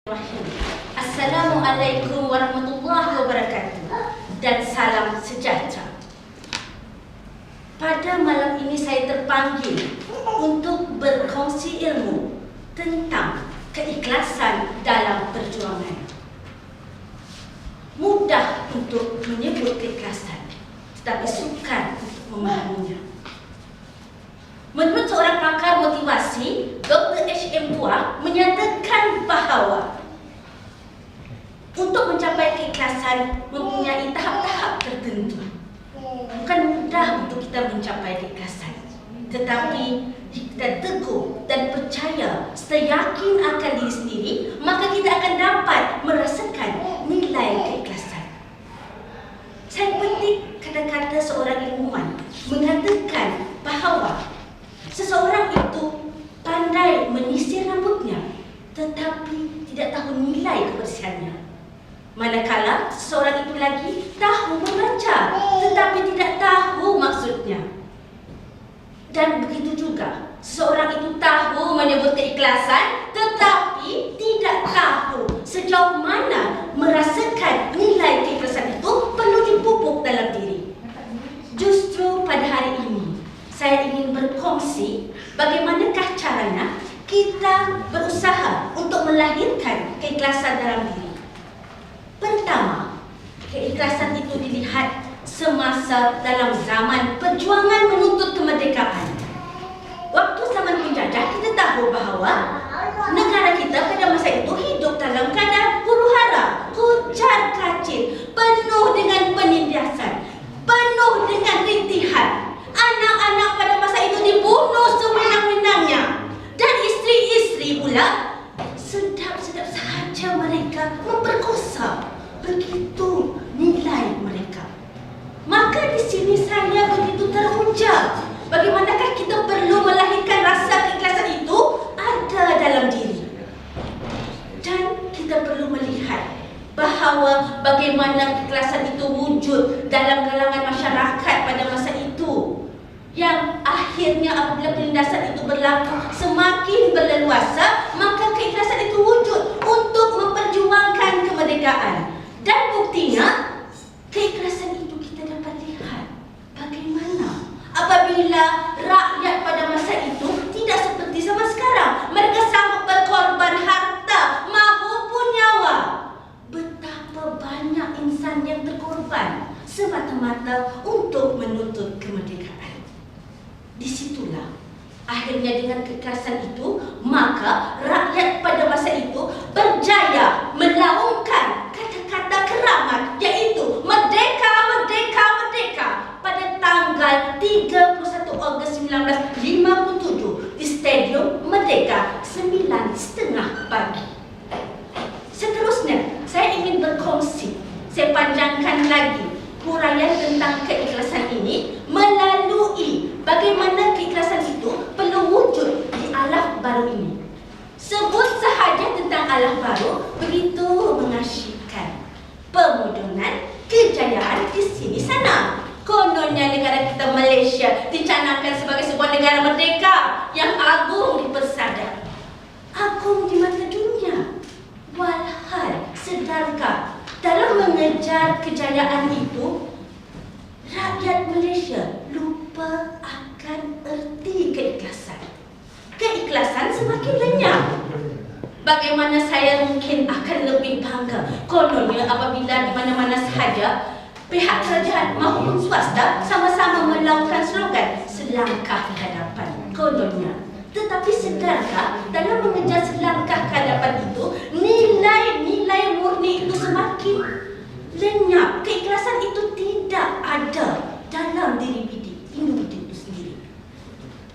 Assalamualaikum warahmatullahi wabarakatuh dan salam sejahtera. Pada malam ini saya terpanggil untuk berkongsi ilmu tentang keikhlasan dalam perjuangan. Mudah untuk menyebut keikhlasan, tetapi sukar untuk memahaminya. Menurut seorang pakar motivasi, Dr. H.M. Tua menyatakan bahawa untuk mencapai keikhlasan mempunyai tahap-tahap tertentu. Bukan mudah untuk kita mencapai keikhlasan, tetapi kita teguh dan percaya, yakin akan diri sendiri, maka kita akan dapat merasakan nilai keikhlasan. Saya petik kata-kata seorang ilmuwan mengatakan bahawa seseorang itu pandai menyisir rambutnya, tetapi tidak tahu nilai kebersihannya. Manakala seseorang itu lagi tahu membaca, tetapi tidak tahu maksudnya. Dan begitu juga, seseorang itu tahu menyebut keikhlasan, tetapi tidak tahu sejauh mana merasakan nilai keikhlasan itu perlu dipupuk dalam diri. Justru pada hari ini, saya ingin berkongsi bagaimanakah caranya kita berusaha untuk melahirkan keikhlasan dalam diri. Pertama, keikhlasan itu dilihat semasa dalam zaman perjuangan menuntut kemerdekaan. Waktu zaman penjajah, kita tahu bahawa negara kita pada masa itu hidup dalam keadaan huru-hara, kucar kacir, penuh dengan penindasan, penuh dengan rintihan. Anak-anak pada masa itu dibunuh sewenang-wenangnya, dan isteri-isteri pula sedap-sedap sahaja mereka memperkosa. Begitu nilai mereka. Maka di sini saya begitu teruja. Bagaimanakah kita perlu melahirkan rasa keikhlasan itu ada dalam diri. Dan kita perlu melihat bahawa bagaimana keikhlasan itu wujud dalam kalangan masyarakat pada masa itu. Yang akhirnya apabila penindasan itu berlaku semakin berleluasa, maka keikhlasan itu wujud untuk memperjuangkan kemerdekaan. Dan buktinya, keikhlasan itu kita dapat lihat bagaimana apabila rakyat pada masa itu tidak seperti zaman sekarang. Mereka sanggup berkorban harta maupun nyawa. Betapa banyak insan yang terkorban semata-mata untuk menuntut kemerdekaan. Disitulah akhirnya dengan keikhlasan itu, maka rakyat pada masa itu berjaya melaungkan kata-kata keramat, yaitu Merdeka, Merdeka, Merdeka pada tanggal 31 Ogos 1957 di Stadium Merdeka 9.30 pagi. Seterusnya, saya ingin berkongsi, saya panjangkan lagi huraian tentang keikhlasan ini melalui bagaimana keikhlasan itu perlu wujud di alam baru ini. Sebut sahaja tentang alam baru begitu mengasyikkan. Pemodenan kejayaan di sini sana. Kononnya negara kita Malaysia dicanangkan sebagai sebuah negara merdeka yang agung di persada, agung di mata dunia. Walhal sedarkah dalam mengejar kejayaan itu, rakyat Malaysia lupa akan erti keikhlasan. Keikhlasan semakin lenyap. Bagaimana saya mungkin akan lebih bangga kononnya apabila di mana-mana sahaja pihak kerajaan maupun swasta sama-sama melakukan slogan selangkah ke hadapan, kononnya. Tetapi sedarkah dalam mengejar selangkah ke hadapan itu, nilai-nilai murni itu semakin lenyap. Keikhlasan itu tidak ada dalam diri individu itu sendiri.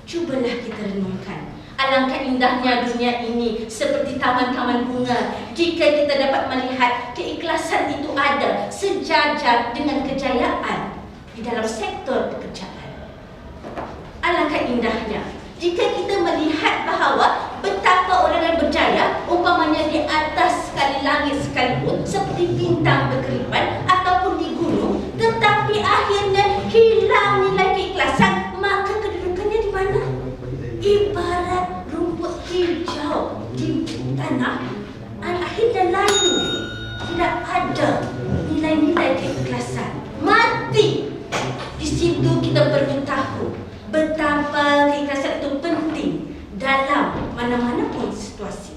Cubalah kita renungkan. Alangkah indahnya dunia ini seperti taman-taman bunga jika kita dapat melihat keikhlasan itu ada sejajar dengan kejayaan di dalam sektor pekerjaan. Alangkah indahnya jika kita melihat bahawa betapa orang yang berjaya, umpamanya di atas sekali langit sekalipun, seperti bintang berkelipan ataupun di gunung, tetapi akhirnya hilang nilai keikhlasan, maka kedudukannya di mana? Ibarat rumput hijau di tanah, akhirnya tidak ada nilai-nilai keikhlasan, mati. Di situ kita perlu tahu betapa keikhlasan itu penting dalam mana-mana pun situasi.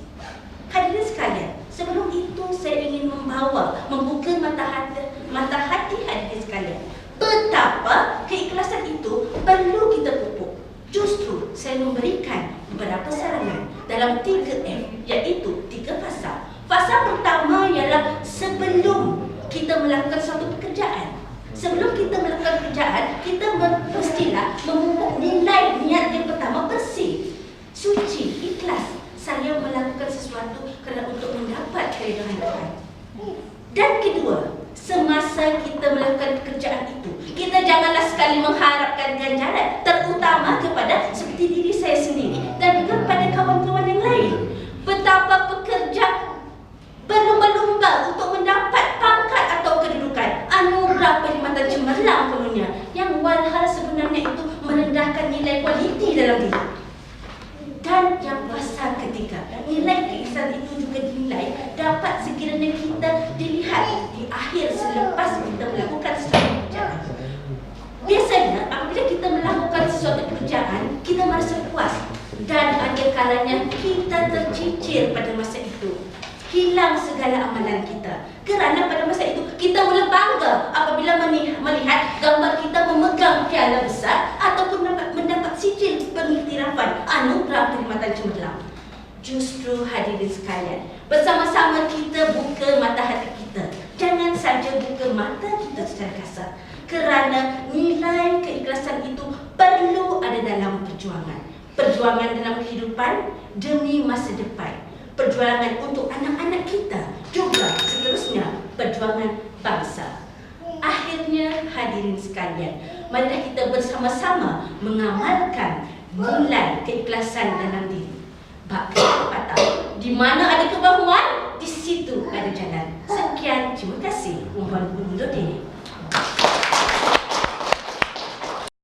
Hadirin sekalian, sebelum itu saya ingin membuka mata hati hadirin sekalian, betapa keikhlasan itu perlu kita pupuk. Justru saya memberikan beberapa sarangan dalam 3M, iaitu 3 fasa. Fasa pertama ialah sebelum kita melakukan suatu pekerjaan. Sebelum kita melakukan pekerjaan, kita mestilah memupuk nilai niat yang pertama bersih, suci, ikhlas. Saya melakukan sesuatu kerana untuk mendapat keridhaan Tuhan. Dan kedua, semasa kita melakukan pekerjaan itu, kita janganlah sekali mengharapkan ganjaran, terutama kepada seperti diri saya sendiri dan juga kepada kawan-kawan yang lain. Betapa pekerja berlumba-lumba untuk mendapat pangkat atau kedudukan, anugerah perkhidmatan cemerlang penuhnya, yang walhal sebenarnya itu merendahkan nilai kualiti dalam diri. Dan yang fasa ketiga, nilai keikhlasan itu juga dinilai dapat sekiranya kita dilihat di akhir selepas kita melakukan sesuatu pekerjaan. Biasanya apabila kita melakukan sesuatu pekerjaan, kita merasa puas, dan ada kalanya kita tercicir pada masa itu, hilang segala amalan kita. Kerana pada masa itu kita mula bangga apabila melihat gambar kita memegang piala besar ataupun mendapat sijil pengiktirafan anugerah perkhidmatan cemerlang. Justru hadirin sekalian, bersama-sama kita buka mata hati kita. Jangan saja buka mata kita secara kasar, kerana nilai keikhlasan itu perlu ada dalam perjuangan. Perjuangan dalam kehidupan demi masa depan. Perjuangan untuk anak-anak kita, juga seterusnya perjuangan bangsa. Akhirnya hadirin sekalian, marilah kita bersama-sama mengamalkan nilai keikhlasan dalam diri. Bab kata, di mana ada kemahuan, di situ ada jalan. Sekian, terima kasih. Mohon undur diri.